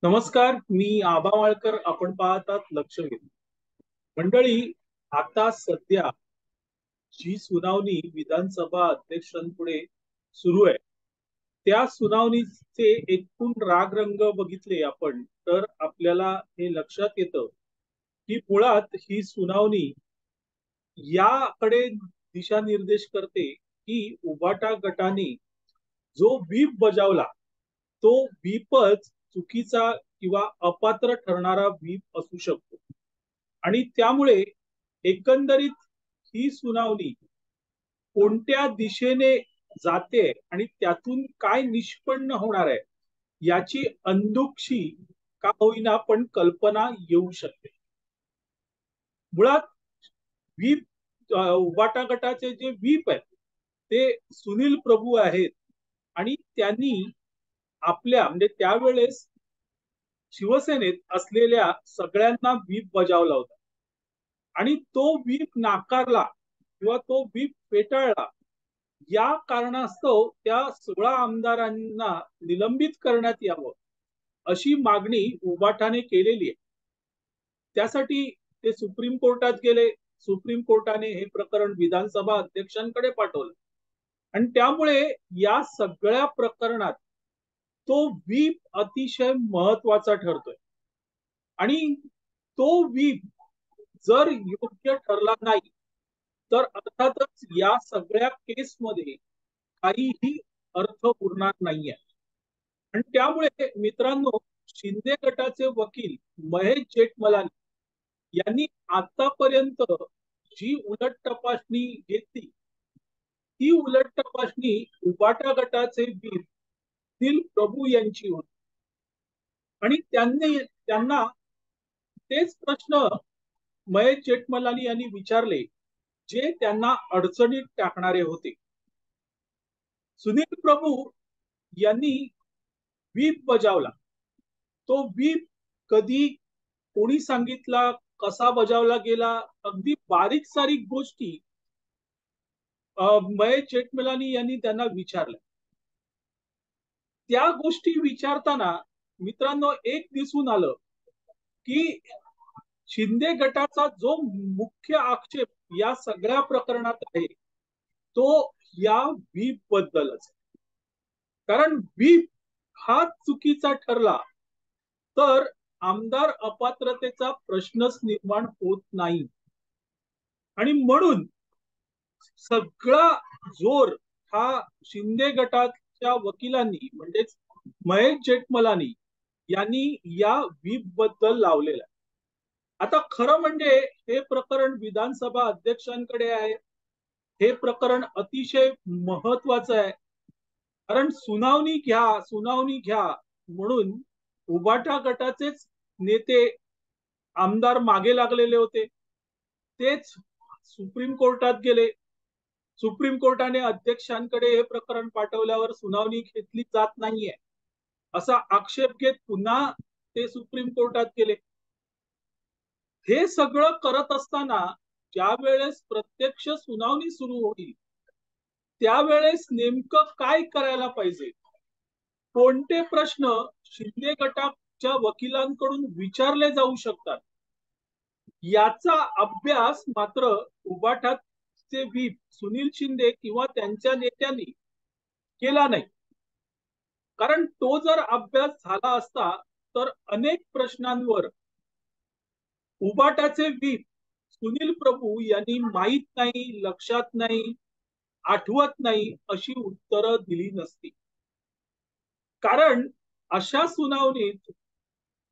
नमस्कार, मी आबा वाळकर. आपण पाहतात लक्षवेध. मंडळी, आता सध्या जी सुनावणी विधानसभा अध्यक्षांपुढे सुरू आहे, त्या सुनावणीचे एकूण रागरंग बघितले आपण तर आपल्याला हे लक्षात येतं की मुळात ही सुनावणी याकडे दिशानिर्देश करते की उबाटा गटाने जो व्हीप बजावला तो व्हीपच चुकीचा किंवा अपात्र ठरणारा व्हीप असू शकतो. आणि त्यामुळे एकंदरीत ही सुनावणी कोणत्या दिशेने जाते आणि त्यातून काय निष्पन्न होणार आहे याची अंधुकशी का होईना पण कल्पना येऊ शकते. मुळात व्हीप उबाटा गटाचे जे व्हीप आहेत ते सुनील प्रभू आहेत आणि त्यांनी आपल्या म्हणजे त्यावेळेस शिवसेनेत असलेल्या सगळ्यांना व्हीप बजावला होता आणि तो व्हीप नाकारला किंवा तो व्हीप फेटाळला. या कारणास्तव त्या 16 आमदारांना निलंबित करण्यात यावं अशी मागणी उबाटाने केलेली आहे. त्यासाठी ते सुप्रीम कोर्टात गेले. सुप्रीम कोर्टाने हे प्रकरण विधानसभा अध्यक्षांकडे पाठवलं आणि त्यामुळे या सगळ्या प्रकरणात तो व्हीप अतिशय महत्वाचा ठरतोय आणि तो व्हीप जर योग्य ठरला नाही तर अर्थातच या सगळ्या केसमध्ये काहीही अर्थ उरणार नाहीये. आणि त्यामुळे मित्रांनो, शिंदे गटाचे वकील महेश जेठमलानी यांनी आतापर्यंत जी उलट तपासणी घेतली ती उलट तपासणी उबाटा गटाचे वीर सुनील प्रभू यांची होती आणि त्यांना तेच प्रश्न महेश जेठमलानी यांनी विचारले जे त्यांना अडचणीत टाकणारे होते. सुनील प्रभू यांनी व्हीप बजावला. तो व्हीप कधी, कोणी सांगितला, कसा बजावला गेला, अगदी बारीक सारीक गोष्टी महेश जेठमलानी यांनी त्यांना विचारल्या. त्या गोष्टी विचारताना मित्रांनो एक दिसून आलं की शिंदे गटाचा जो मुख्य आक्षेप या सगळ्या प्रकरणात आहे तो या व्हीप बद्दलच. कारण व्हीप हा चुकीचा ठरला तर आमदार अपात्रतेचा प्रश्नच निर्माण होत नाही आणि म्हणून सगळा जोर हा शिंदे गटाच्या वकिलांनी म्हणजेच महेश जेठमलानी यांनी या व्हीप बद्दल लावलेला. आता खरं म्हणजे हे प्रकरण विधानसभा अध्यक्षांकडे आहे. हे प्रकरण अतिशय महत्वाचं आहे. कारण सुनावणी घ्या म्हणून उबाटा गटाचेच नेते आमदार मागे लागलेले होते. तेच सुप्रीम कोर्टात गेले. सुप्रीम कोर्टाने अध्यक्षांकडे हे प्रकरण पाठवल्यावर सुनावणी घेतली जात नाहीये असा आक्षेप घेत पुन्हा ते सुप्रीम कोर्टात गेले. हे सगळं करत असताना ज्या वेळेस प्रत्यक्ष सुनावणी सुरू होईल त्यावेळेस नेमकं काय करायला पाहिजे, कोणते प्रश्न शिंदे गटाच्या वकिलांकडून विचारले जाऊ शकतात याचा अभ्यास मात्र उबाटाचे व्हीप सुनील शिंदे किंवा त्यांच्या नेत्यांनी केला नाही. कारण तो जर अभ्यास झाला असता तर अनेक प्रश्नांवर उबाटाचे व्हीप सुनील प्रभू यांनी माहित नाही, लक्षात नाही, आठवत नाही अशी उत्तरं दिली नसती. कारण अशा सुनावणीत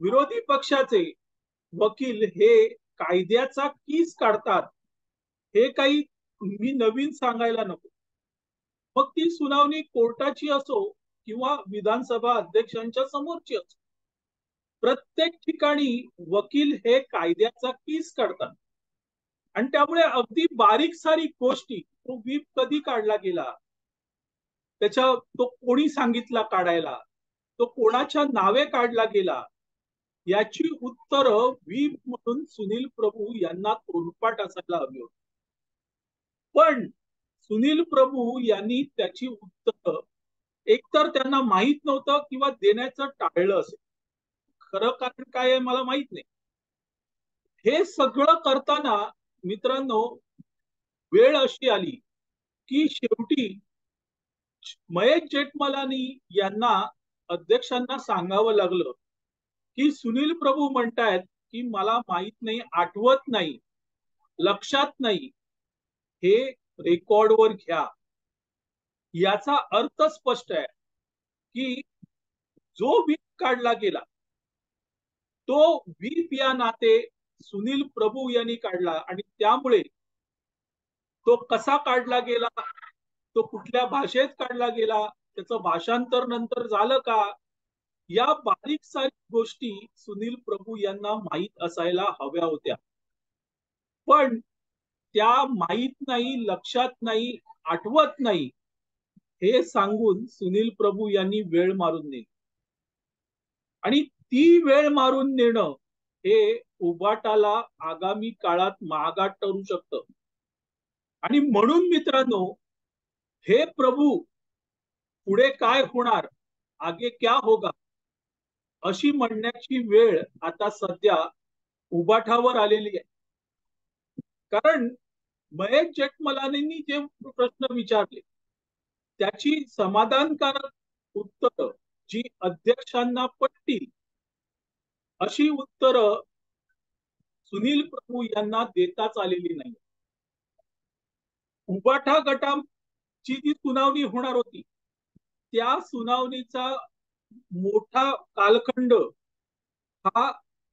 विरोधी पक्षाचे वकील हे कायद्याचा कीस काढतात हे काही मी नवीन सांगायला नको. मग ती सुनावणी कोर्टाची असो किंवा विधानसभा अध्यक्षांच्या समोरची असो, प्रत्येक ठिकाणी वकील हे कायद्याचा कीस काढतात आणि त्यामुळे अगदी बारीक सारीक गोष्टी, तो व्हीप कधी काढला गेला, तो कोणी सांगितला काढायला, तो कोणाच्या नावे काढला गेला, याची उत्तरं व्हीप म्हणून सुनील प्रभू यांना तोंडपाठ असायला हवी होती. पण सुनील प्रभू यांनी त्याची उत्तरं एकतर त्यांना माहीत नव्हतं किंवा देण्याचं टाळलं असेल. खरं कारण काय आहे मला माहित नाही. हे सगळं करताना मित्रांनो वेळ अशी आली की शेवटी महेश जेठमलानी यांना अध्यक्षांना सांगावं लागलं की सुनील प्रभू म्हणतायत की मला माहित नाही, आठवत नाही, लक्षात नाही, हे रेकॉर्डवर घ्या. याचा अर्थ स्पष्ट आहे की जो व्हीप काढला गेला तो व्हीप या नाते सुनील प्रभू यांनी काढला आणि त्यामुळे तो कसा काढला गेला, तो कुठल्या भाषेत काढला गेला, त्याचं भाषांतर नंतर झालं का, या बारीक सारीक गोष्टी सुनील प्रभू यांना माहीत असायला हव्या होत्या. पण त्या माहीत नाही, लक्षात नाही, आठवत नाही हे सांगून सुनील प्रभू यांनी वेळ मारून नेली. आणि ती वेळ मारून नेणं हे उबाटाला आगामी काळात महागात ठरू शकतं. आणि म्हणून मित्रांनो हे प्रभू पुढे काय होणार, आगे क्या होगा, अशी म्हणण्याची वेळ आता सध्या उबाठावर आलेली आहे. कारण महेश जेठमलानींनी जे प्रश्न विचारले त्याची समाधानकारक उत्तर जी अध्यक्षांना पटतील अशी उत्तरं सुनील प्रभू यांना देताच आलेली नाही. उबाठा गटाची जी सुनावणी होणार होती त्या सुनावणीचा मोठा कालखंड हा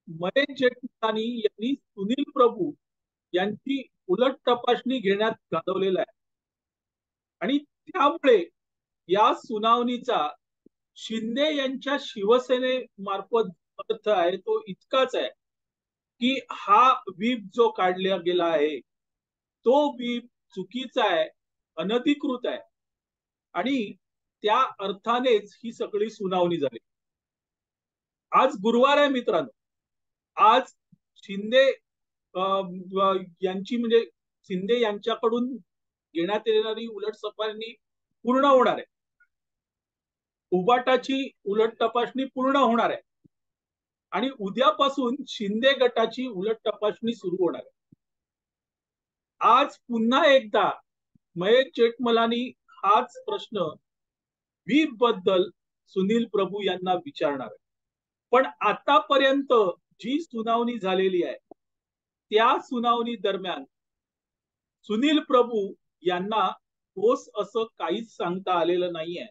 महेश जेठमलानी यांनी सुनील प्रभू यांची उलट तपासणी घेण्यात घालवलेला आहे. आणि त्यामुळे या सुनावणीचा शिंदे यांच्या शिवसेनेमार्फत अर्थ आहे तो इतकाच आहे की हा व्हीप जो काढला गेला आहे तो व्हीप चुकीचा आहे, अनधिकृत आहे आणि त्या अर्थानेच ही सगळी सुनावणी झाली. आज गुरुवार आहे मित्रांनो. आज शिंदे यांची म्हणजे शिंदे यांच्याकडून घेण्यात येणारी उलट तपासणी पूर्ण होणार आहे. उबाटाची उलट तपासणी पूर्ण होणार आहे आणि उद्यापासून शिंदे गटाची उलट तपासणी सुरू होणार आहे. आज पुन्हा एकदा महेश जेठमलानी हाच प्रश्न व्हीप बद्दल सुनील प्रभू यांना विचारणार आहे. पण आतापर्यंत जी सुनावणी झालेली आहे त्या सुनावणी दरम्यान सुनील प्रभू यांना ठोस असं काहीच सांगता आलेलं नाहीये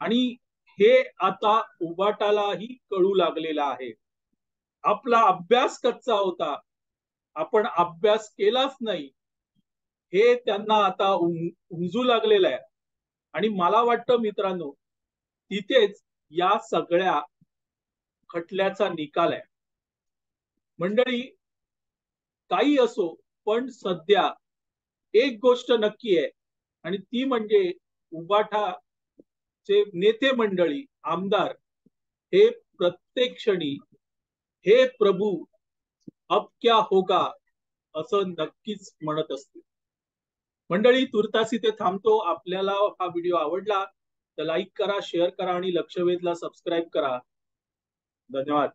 आणि हे आता उबाटालाही कळू लागलेलं आहे. आपला अभ्यास कच्चा होता, आपण अभ्यास केलाच नाही, हे त्यांना आता उमजू लागलेलं आहे. आणि मला वाटतं मित्रांनो तिथेच या सगळ्या खटल्याचा निकाल आहे. मंडळी काही असो पण सध्या एक गोष्ट नक्की आहे आणि ती म्हणजे उबाठाचे नेते मंडळी, आमदार हे प्रत्येक क्षणी हे प्रभू अब क्या होगा असं नक्कीच म्हणत असते. मंडळी तुर्तास इथे थांबतो. आपल्याला हा व्हिडिओ आवडला तर लाईक करा, शेअर करा आणि लक्षवेधला सबस्क्राईब करा. धन्यवाद.